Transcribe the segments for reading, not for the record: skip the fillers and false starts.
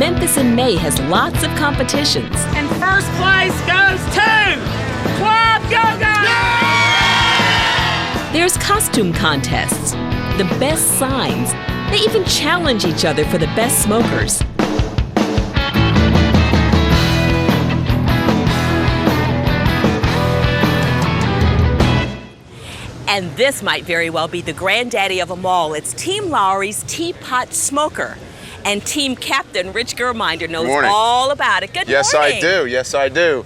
Memphis in May has lots of competitions. And first place goes to Club Go-Go! There's costume contests, the best signs. They even challenge each other for the best smokers. And this might very well be the granddaddy of them all. It's Team Lowry's Teapot Smoker. And Team Captain Rich Germinder knows all about it. Good morning. Yes, I do. Yes, I do.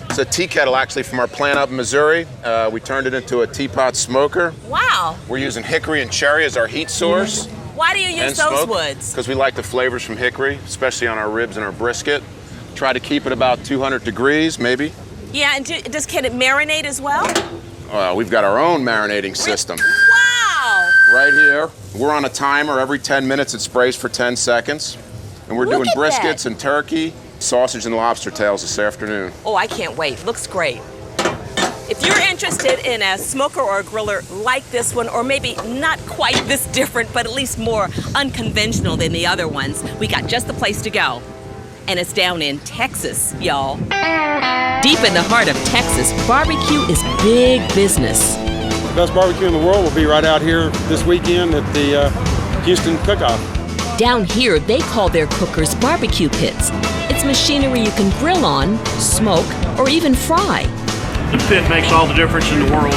It's a tea kettle, actually, from our plant up in Missouri. We turned it into a teapot smoker. Wow. We're using hickory and cherry as our heat source. Why do you use those woods? Because we like the flavors from hickory, especially on our ribs and our brisket. Try to keep it about 200 degrees, maybe. Yeah, and can it marinate as well? We've got our own marinating system. Wow! Right here. We're on a timer. Every 10 minutes it sprays for 10 seconds. And we're doing briskets and turkey, sausage and lobster tails this afternoon. Oh, I can't wait. Looks great. If you're interested in a smoker or a griller like this one, or maybe not quite this different, but at least more unconventional than the other ones, we got just the place to go. And it's down in Texas, y'all. Deep in the heart of Texas, barbecue is big business. The best barbecue in the world will be right out here this weekend at the Houston Cook-Off. Down here, they call their cookers barbecue pits. It's machinery you can grill on, smoke, or even fry. The pit makes all the difference in the world.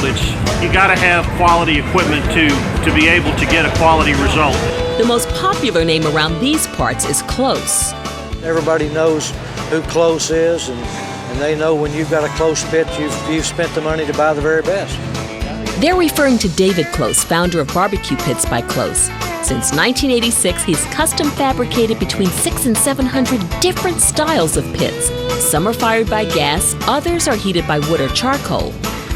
You got to have quality equipment to be able to get a quality result. The most popular name around these parts is Klose. Everybody knows who Klose is, and they know when you've got a Klose pit, you've spent the money to buy the very best. They're referring to David Klose, founder of Barbecue Pits by Klose. Since 1986, he's custom fabricated between 600 and 700 different styles of pits. Some are fired by gas, others are heated by wood or charcoal.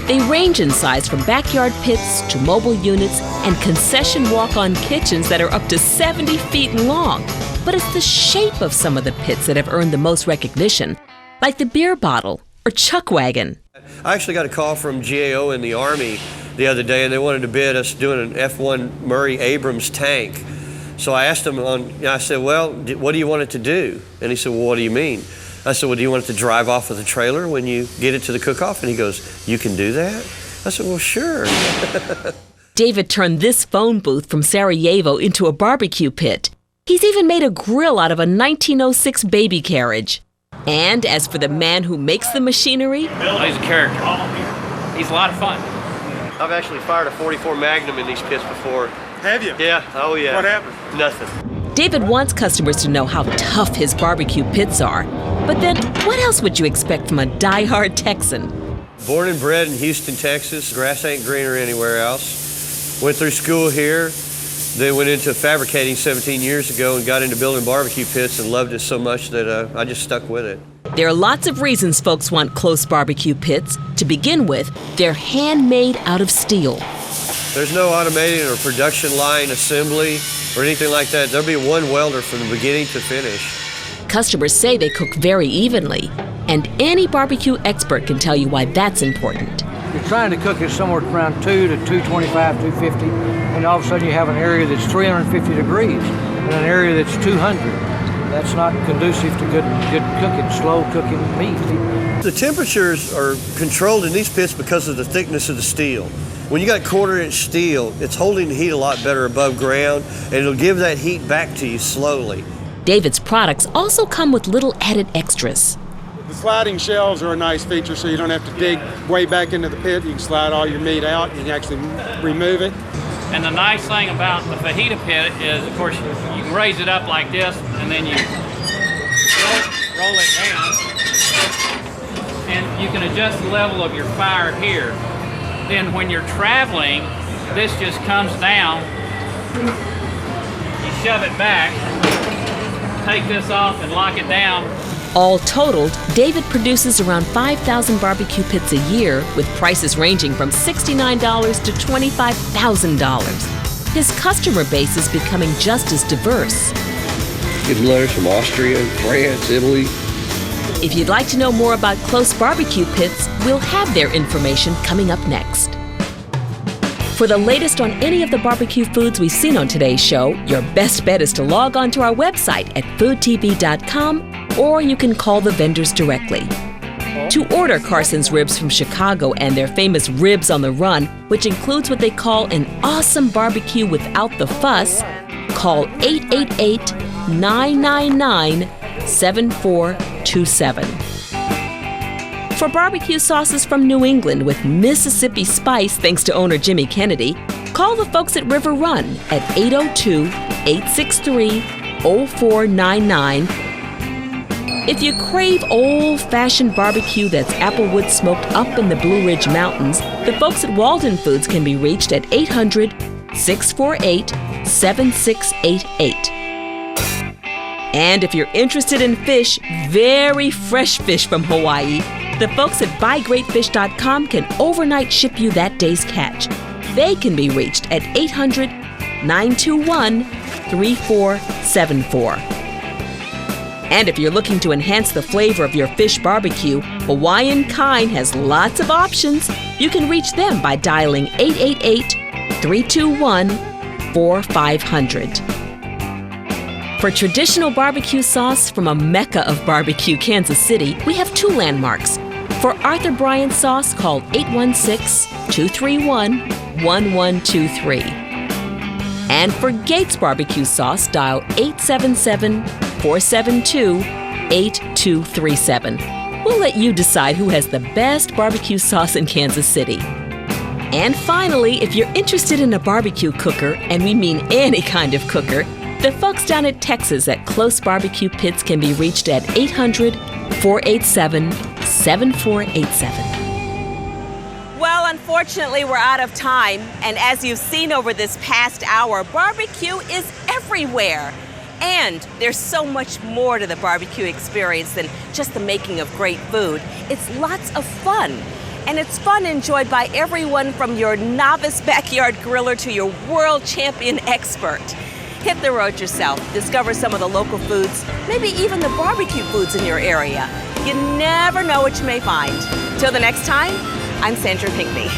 They range in size from backyard pits to mobile units and concession walk-on kitchens that are up to 70 feet long. But it's the shape of some of the pits that have earned the most recognition, like the beer bottle or chuck wagon. I actually got a call from GAO in the Army the other day, and they wanted to bid us doing an F1 Murray Abrams tank. So I asked him, I said, well, what do you want it to do? And he said, well, what do you mean? I said, well, do you want it to drive off of the trailer when you get it to the cook-off? And he goes, you can do that? I said, well, sure. David turned this phone booth from Sarajevo into a barbecue pit. He's even made a grill out of a 1906 baby carriage. And as for the man who makes the machinery, He's a character. He's a lot of fun. I've actually fired a .44 Magnum in these pits before. Have you? Yeah, oh yeah. What happened? Nothing. David wants customers to know how tough his barbecue pits are. But then, what else would you expect from a die-hard Texan? Born and bred in Houston, Texas. Grass ain't greener anywhere else. Went through school here. Then went into fabricating 17 years ago and got into building barbecue pits and loved it so much that I just stuck with it. There are lots of reasons folks want Klose barbecue pits. To begin with, they're handmade out of steel. There's no automated or production line assembly or anything like that. There'll be one welder from the beginning to finish. Customers say they cook very evenly, and any barbecue expert can tell you why that's important. You're trying to cook it somewhere around 2 to 225, 250, and all of a sudden you have an area that's 350 degrees and an area that's 200. That's not conducive to good cooking, slow cooking meat. The temperatures are controlled in these pits because of the thickness of the steel. When you got 1/4-inch steel, it's holding the heat a lot better above ground, and it'll give that heat back to you slowly. David's products also come with little added extras. The sliding shelves are a nice feature, so you don't have to dig way back into the pit. You can slide all your meat out and you can actually remove it. And the nice thing about the fajita pit is, of course, you can raise it up like this, and then you roll it down, and you can adjust the level of your fire here. Then when you're traveling, this just comes down, you shove it back, take this off and lock it down. All totaled, David produces around 5,000 barbecue pits a year, with prices ranging from $69 to $25,000. His customer base is becoming just as diverse. Getting letters from Austria, France, Italy. If you'd like to know more about Klose barbecue pits, we'll have their information coming up next. For the latest on any of the barbecue foods we've seen on today's show, your best bet is to log on to our website at foodtv.com, or you can call the vendors directly. To order Carson's Ribs from Chicago and their famous Ribs on the Run, which includes what they call an awesome barbecue without the fuss, call 888-999-7427. For barbecue sauces from New England with Mississippi spice thanks to owner Jimmy Kennedy, call the folks at River Run at 802-863-0499. If you crave old-fashioned barbecue that's applewood smoked up in the Blue Ridge Mountains, the folks at Walden Foods can be reached at 800-648-7688. And if you're interested in fish, very fresh fish from Hawaii, the folks at buygreatfish.com can overnight ship you that day's catch. They can be reached at 800-921-3474. And if you're looking to enhance the flavor of your fish barbecue, Hawaiian Kind has lots of options. You can reach them by dialing 888-321-4500. For traditional barbecue sauce from a mecca of barbecue, Kansas City, we have two landmarks. For Arthur Bryant sauce, call 816-231-1123. And for Gates barbecue sauce, dial 877-472-8237. We'll let you decide who has the best barbecue sauce in Kansas City. And finally, if you're interested in a barbecue cooker, and we mean any kind of cooker, the folks down at Texas at Klose Barbecue Pits can be reached at 800-487-7487. Well, unfortunately, we're out of time. And as you've seen over this past hour, barbecue is everywhere. And there's so much more to the barbecue experience than just the making of great food. It's lots of fun. And it's fun enjoyed by everyone from your novice backyard griller to your world champion expert. Hit the road yourself. Discover some of the local foods, maybe even the barbecue foods in your area. You never know what you may find. Till the next time, I'm Sandra Pinckney.